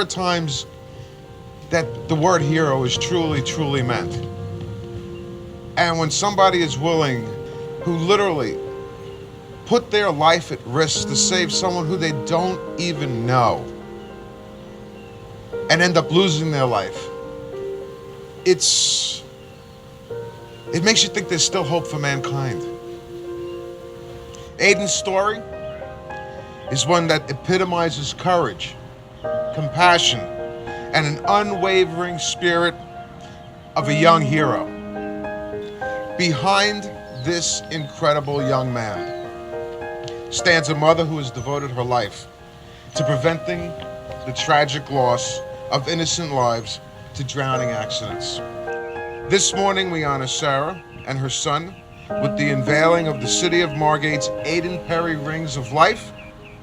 are times that the word hero is truly, truly meant. And when somebody is willing, who literally put their life at risk to save someone who they don't even know and end up losing their life, it makes you think there's still hope for mankind. Aden's story is one that epitomizes courage, compassion, and an unwavering spirit of a young hero. Behind this incredible young man stands a mother who has devoted her life to preventing the tragic loss of innocent lives to drowning accidents. This morning we honor Sarah and her son with the unveiling of the City of Margate's Aden Perry Rings of Life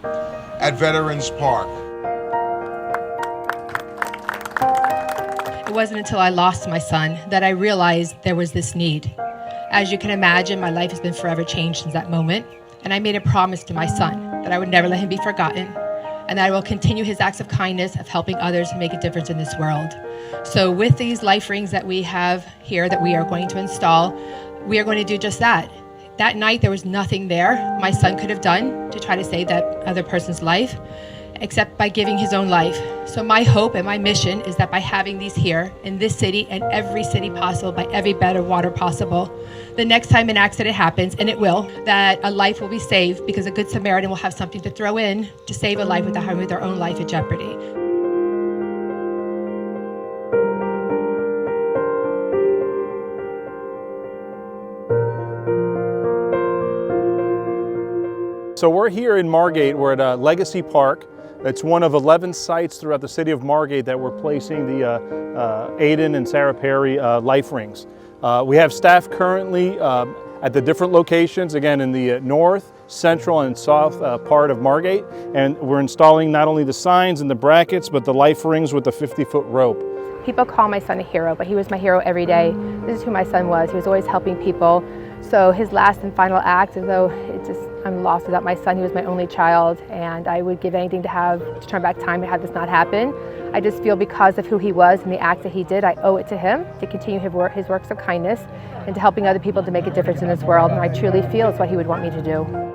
at Veterans Park. It wasn't until I lost my son that I realized there was this need. As you can imagine, my life has been forever changed since that moment, and I made a promise to my son that I would never let him be forgotten, and that I will continue his acts of kindness of helping others and make a difference in this world. So with these life rings that we have here that we are going to install, we are going to do just that. That night there was nothing there my son could have done to try to save that other person's life, except by giving his own life. So my hope and my mission is that by having these here in this city and every city possible, by every bed of water possible, the next time an accident happens, and it will, that a life will be saved because a good Samaritan will have something to throw in to save a life without having their own life at jeopardy. So we're here in Margate. We're at Legacy Park. It's one of 11 sites throughout the city of Margate that we're placing the Aden and Sarah Perry life rings. We have staff currently at the different locations, again in the north, central, and south part of Margate. And we're installing not only the signs and the brackets, but the life rings with the 50-foot rope. People call my son a hero, but he was my hero every day. This is who my son was. He was always helping people. So his last and final act, as though I'm lost without my son. He was my only child, and I would give anything to turn back time and have this not happen. I just feel because of who he was and the acts that he did, I owe it to him to continue his works of kindness and to helping other people to make a difference in this world. And I truly feel it's what he would want me to do.